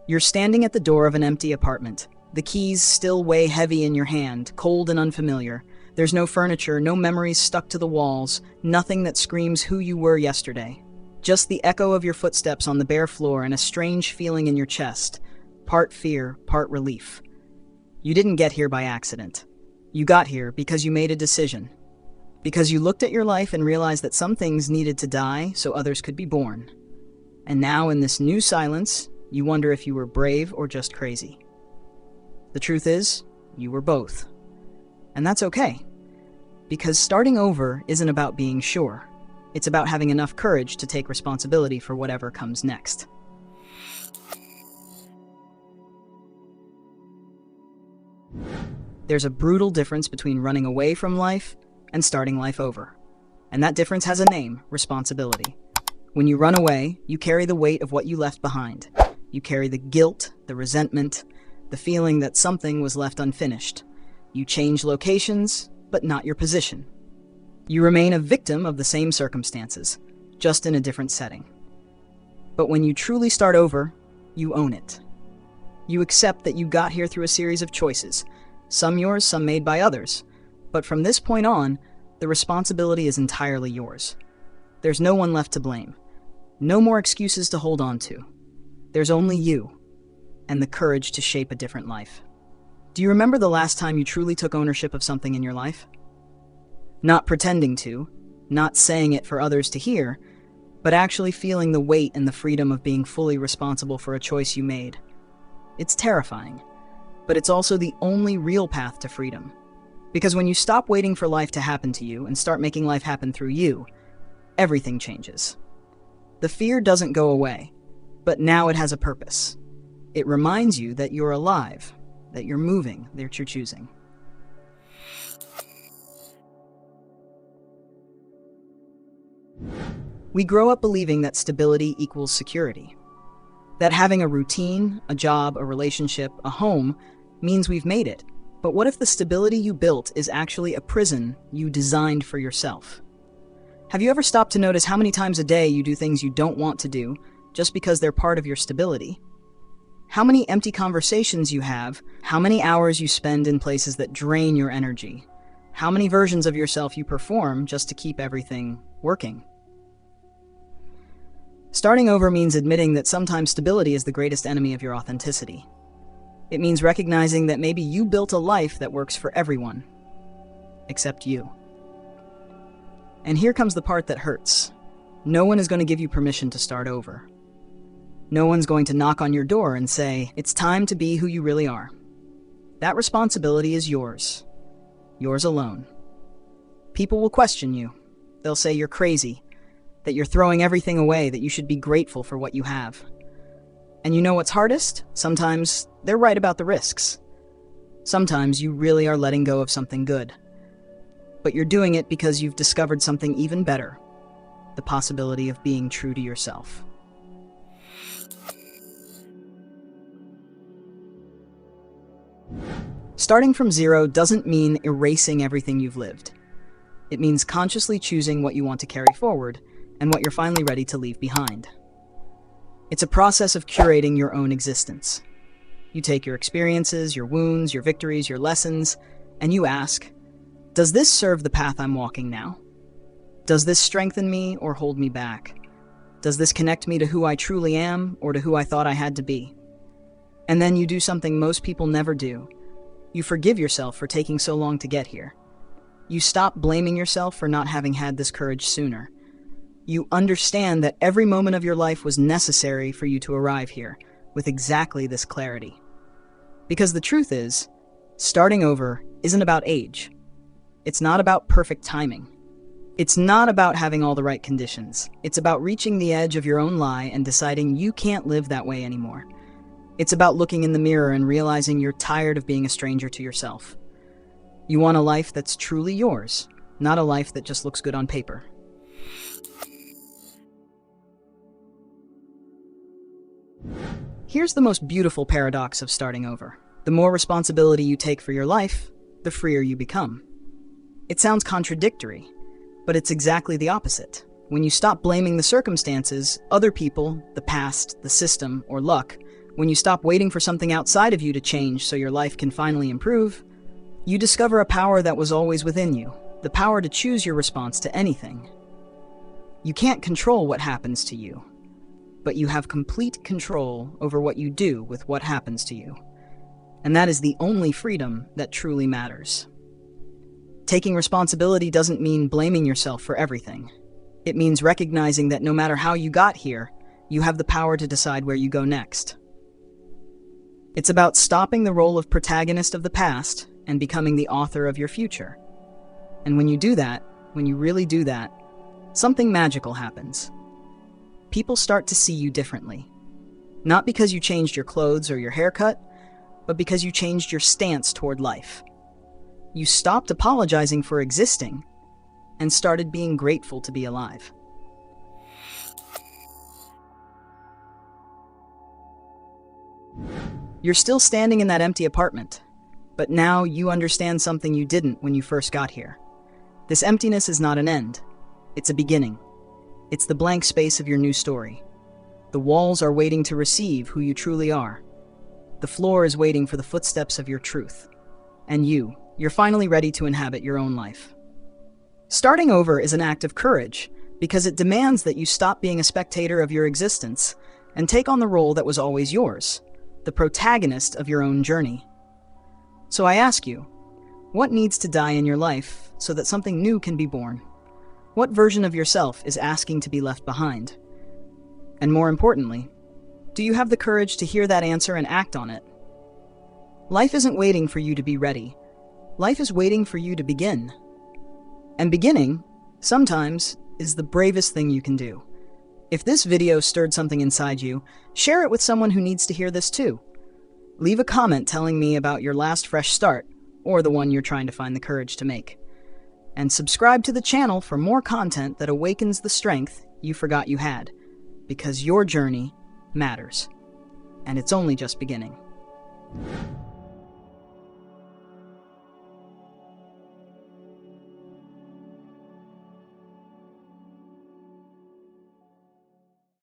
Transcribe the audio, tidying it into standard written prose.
You're standing at the door of an empty apartment. The keys still weigh heavy in your hand, cold and unfamiliar. There's no furniture, no memories stuck to the walls, nothing that screams who you were yesterday. Just the echo of your footsteps on the bare floor and a strange feeling in your chest, part fear, part relief. You didn't get here by accident. You got here because you made a decision. Because you looked at your life and realized that some things needed to die so others could be born. And now, in this new silence, you wonder if you were brave or just crazy. The truth is, you were both. And that's okay. Because starting over isn't about being sure. It's about having enough courage to take responsibility for whatever comes next. There's a brutal difference between running away from life and starting life over. And that difference has a name: responsibility. When you run away, you carry the weight of what you left behind. You carry the guilt, the resentment, the feeling that something was left unfinished. You change locations, but not your position. You remain a victim of the same circumstances, just in a different setting. But when you truly start over, you own it. You accept that you got here through a series of choices, some yours, some made by others. But from this point on, the responsibility is entirely yours. There's no one left to blame. No more excuses to hold on to. There's only you, and the courage to shape a different life. Do you remember the last time you truly took ownership of something in your life? Not pretending to, not saying it for others to hear, but actually feeling the weight and the freedom of being fully responsible for a choice you made. It's terrifying, but it's also the only real path to freedom. Because when you stop waiting for life to happen to you and start making life happen through you, everything changes. The fear doesn't go away, but now it has a purpose. It reminds you that you're alive, that you're moving, that you're choosing. We grow up believing that stability equals security. That having a routine, a job, a relationship, a home means we've made it. But what if the stability you built is actually a prison you designed for yourself? Have you ever stopped to notice how many times a day you do things you don't want to do just because they're part of your stability? How many empty conversations you have, how many hours you spend in places that drain your energy, how many versions of yourself you perform just to keep everything working. Starting over means admitting that sometimes stability is the greatest enemy of your authenticity. It means recognizing that maybe you built a life that works for everyone, except you. And here comes the part that hurts. No one is going to give you permission to start over. No one's going to knock on your door and say, "It's time to be who you really are." That responsibility is yours. Yours alone. People will question you. They'll say you're crazy, that you're throwing everything away, that you should be grateful for what you have. And you know what's hardest? Sometimes they're right about the risks. Sometimes you really are letting go of something good. But you're doing it because you've discovered something even better: the possibility of being true to yourself. Starting from zero doesn't mean erasing everything you've lived. It means consciously choosing what you want to carry forward and what you're finally ready to leave behind. It's a process of curating your own existence. You take your experiences, your wounds, your victories, your lessons, and you ask, does this serve the path I'm walking now? Does this strengthen me or hold me back? Does this connect me to who I truly am or to who I thought I had to be? And then you do something most people never do. You forgive yourself for taking so long to get here. You stop blaming yourself for not having had this courage sooner. You understand that every moment of your life was necessary for you to arrive here with exactly this clarity. Because the truth is, starting over isn't about age. It's not about perfect timing. It's not about having all the right conditions. It's about reaching the edge of your own lie and deciding you can't live that way anymore. It's about looking in the mirror and realizing you're tired of being a stranger to yourself. You want a life that's truly yours, not a life that just looks good on paper. Here's the most beautiful paradox of starting over. The more responsibility you take for your life, the freer you become. It sounds contradictory, but it's exactly the opposite. When you stop blaming the circumstances, other people, the past, the system, or luck, When you stop waiting for something outside of you to change so your life can finally improve, you discover a power that was always within you, the power to choose your response to anything. You can't control what happens to you, but you have complete control over what you do with what happens to you. And that is the only freedom that truly matters. Taking responsibility doesn't mean blaming yourself for everything. It means recognizing that no matter how you got here, you have the power to decide where you go next. It's about stopping the role of protagonist of the past and becoming the author of your future. And when you do that, when you really do that, something magical happens. People start to see you differently. Not because you changed your clothes or your haircut, but because you changed your stance toward life. You stopped apologizing for existing and started being grateful to be alive. You're still standing in that empty apartment, but now you understand something you didn't when you first got here. This emptiness is not an end. It's a beginning. It's the blank space of your new story. The walls are waiting to receive who you truly are. The floor is waiting for the footsteps of your truth. And you're finally ready to inhabit your own life. Starting over is an act of courage because it demands that you stop being a spectator of your existence and take on the role that was always yours, the protagonist of your own journey. So I ask you, what needs to die in your life so that something new can be born? What version of yourself is asking to be left behind? And more importantly, do you have the courage to hear that answer and act on it? Life isn't waiting for you to be ready. Life is waiting for you to begin. And beginning, sometimes, is the bravest thing you can do. If this video stirred something inside you, share it with someone who needs to hear this too. Leave a comment telling me about your last fresh start, or the one you're trying to find the courage to make. And subscribe to the channel for more content that awakens the strength you forgot you had, because your journey matters, and it's only just beginning.